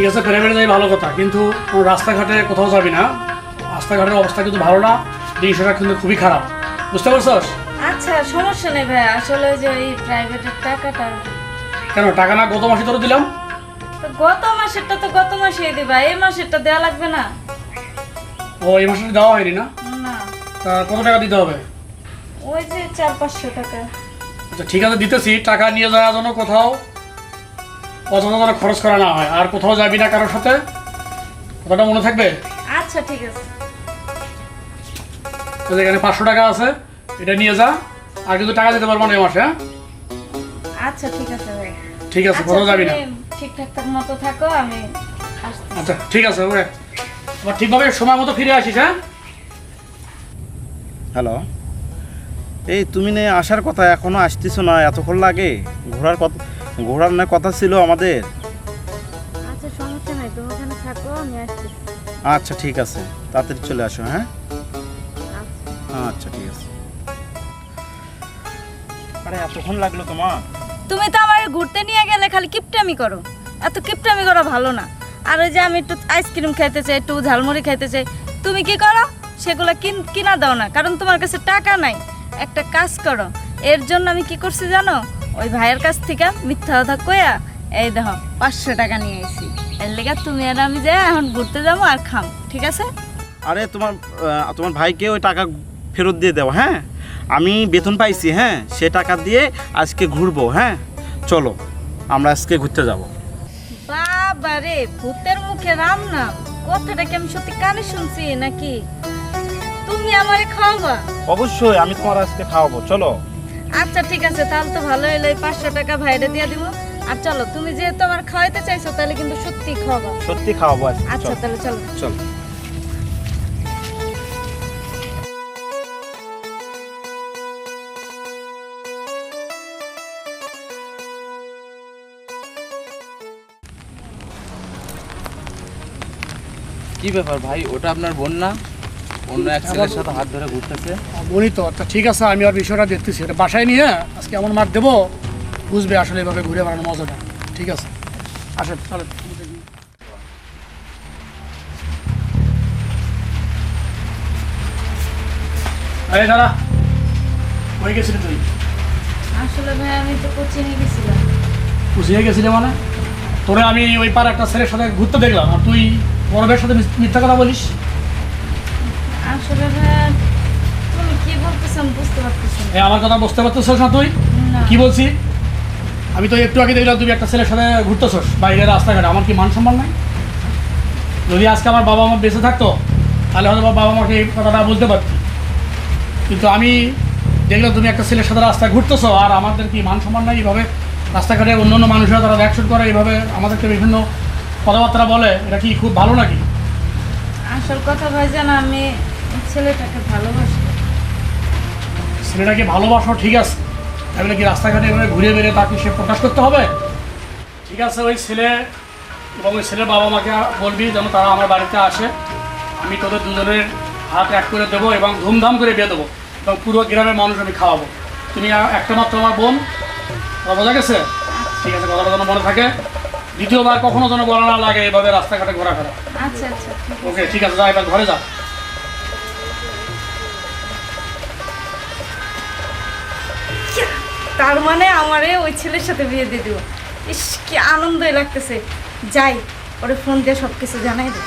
ঠিক আছে, প্রাইভেটে যাই ভালো কথা, কিন্তু রাস্তাঘাটে কোথাও যাবি না। রাস্তাঘাটের অবস্থা কিন্তু ভালো না, জিনিসটা কিন্তু খুবই খারাপ, বুঝতে পারছস? আচ্ছা সমস্যা নেই ভাই, আসলে যে ওই প্রাইভেটের টাকাটা। কেন টাকা না গত মাসে তোরা দিলাম? তো গত মাসেরটা তো গত মাসেই দিবা, এই মাসেরটা দেওয়া লাগবে না? ও এই মাসে দেওয়া হয়নি না? না, তা কত টাকা দিতে হবে? ওই যে 400-500 টাকা। আচ্ছা ঠিক আছে, দিতেছি। টাকা নিয়ে যাওয়ার জন্য কোথাও অযথা যেন খরচ করা না হয়, আর কোথাও যাবি না কারোর সাথে, কথাটা মনে থাকবে? আচ্ছা ঠিক আছে। তো এখানে 500 টাকা আছে, এটা নিয়ে যা। আর কিন্তু টাকা দিতে পারবো না এই মাসে, হ্যাঁ? আচ্ছা ঠিক আছে ভাই। ঠিক আছে, কোথাও যাবি না। ঠিকঠাক মতো থাকো, আমি আসছি। আচ্ছা ঠিক আছে, ওকে আবার ঠিকভাবে সময় মতো ফিরে আসিস, হ্যাঁ? হ্যালো, এই তুমি নে আসার কথা, এখনো আসতেছো না, এতক্ষণ লাগে? ঘোরার না কথা ছিল আমাদের। আচ্ছা সমস্যা নাই, তুমি ওখানে থাকো, আমি আসছি। আচ্ছা ঠিক আছে, তাড়াতাড়ি চলে আসো, হ্যাঁ? আচ্ছা ঠিক আছে। আরে এতক্ষণ লাগলো তোমার? তুমি তো আমার ঘুরতে নিয়ে গেলে খালি কিপটামি করো, এত কিপটামি করা ভালো না। আর ওই যে আমি একটু আইসক্রিম খাইতে চাই, একটু ঝালমুড়ি খাইতে চাই, তুমি কি করো? সেগুলো কিনা দাও না, কারণ তোমার কাছে টাকা নাই। একটা কাজ করো, এর জন্য আমি কি করছি জানো? ওই ভাইয়ের কাছ থেকে মিথ্যা কথা কইয়া এই দেখো 500 টাকা নিয়ে এসেছি। এর লেগে তুমি আর আমি যাই এখন ঘুরতে যাবো আর খাম, ঠিক আছে? আরে তোমার ভাইকে ওই টাকা ফেরত দিয়ে দাও, হ্যাঁ? আমি বেতন পাইছি, হ্যাঁ, সে টাকা দিয়ে আজকে ঘুরবো, হ্যাঁ? চলো আমরা আজকে ঘুরতে যাব। বাবা রে, ভূতের মুখে রাম নাম, কথাটা কি আমি সত্যি কানে শুনছি নাকি? তুমি আমারে খাওয়াবা? অবশ্যই আমি তোমার আজকে খাওয়াবো, চলো। আচ্ছা ঠিক আছে, তাহলে তো ভালো হলো, এই 500 টাকা ভাইরে দিয়ে দিব। আর চলো, তুমি যেহেতু আমার খাওয়াইতে চাইছো তাহলে কিন্তু সত্যি খাওয়াবা। সত্যি খাওয়াবো আজকে, আচ্ছা তাহলে চলো। চলো। কি ব্যাপার ভাই, ওটা আপনার বোন না? অন্য এক ছেলের সাথে হাত ধরে ঘুরতেছে। বলি তো, আচ্ছা ঠিক আছে, আমি আর বিষয়টা দেখতেছি। এটা বাসায় নিয়ে আজকে এমন মার দেবো, বুঝবে আসলে এভাবে ঘুরে বেড়ানো মজাটা। ঠিক আছে, আসেন চলেন। আরে দাদা, কই গেছিলি তুই? আসলে ভাই আমি তো কোচিংয়ে গেছিলাম। কুচিয়ে গেছিলি মানে? তোরে আমি ওই পার একটা ছেলের সাথে ঘুরতে দেখলাম, আর তুই বড় ভাইয়ের সাথে মিথ্যা কথা বলিস। আসলে ভাই তুমি কি বলতেছ আমি বুঝতে পারতেছি না। আমার কথা বুঝতে পারতেছিস না তুই? না। কি বলছি? আমি তো একটু আগে দেখলাম তুমি একটা ছেলের সাথে ঘুরতেছস বাইরে রাস্তাঘাটে। আমার কি মান সম্মান নাই? যদি আজকে আমার বাবা মা বেঁচে থাকতো তাহলে হয়তো বাবা মাকে এই কথাটা বলতে পারতি, কিন্তু আমি দেখলাম তুমি একটা ছেলের সাথে রাস্তায় ঘুরতেছো, আর আমাদের কি মান সম্মান নাই? এইভাবে রাস্তাঘাটে অন্য অন্য মানুষরা তারা ব্যাকশুট করে, এইভাবে আমাদেরকে বিভিন্ন কথাবার্তা বলে, এটা কি খুব ভালো নাকি? আসল কথা ভাই জানা, আমি ছেলেটাকে ভালোবাসি। ছেলেটাকে ভালোবাসো, ঠিক আছে, তাহলে কি রাস্তাঘাটে এভাবে ঘুরে বেড়ে তাকে সে প্রকাশ করতে হবে? ঠিক আছে, ওই ছেলে এবং ওই ছেলের বাবা মাকে বলবি যেন তারা আমার বাড়িতে আসে। আমি তোদের দুজনের হাত এক করে দেবো এবং ধুমধাম করে বিয়ে দেবো, এবং পুরো গ্রামের মানুষ আমি খাওয়াবো। তুমি একটা মাত্র আমার বোন, কথা বোঝা গেছে? ঠিক আছে, কথাটা যেন মনে থাকে। দ্বিতীয়বার কখনো যেন বলা না লাগে এভাবে রাস্তাঘাটে ঘোরাফেরা। আচ্ছা আচ্ছা ঠিক আছে। ওকে ঠিক আছে, যা এবার ঘরে যা। তার মানে আমারে ওই ছেলের সাথে বিয়ে দিয়ে দিব। ইস কি আনন্দই লাগতেছে। যাই, ওরে ফোন দিয়ে সব কিছু জানাই দেব।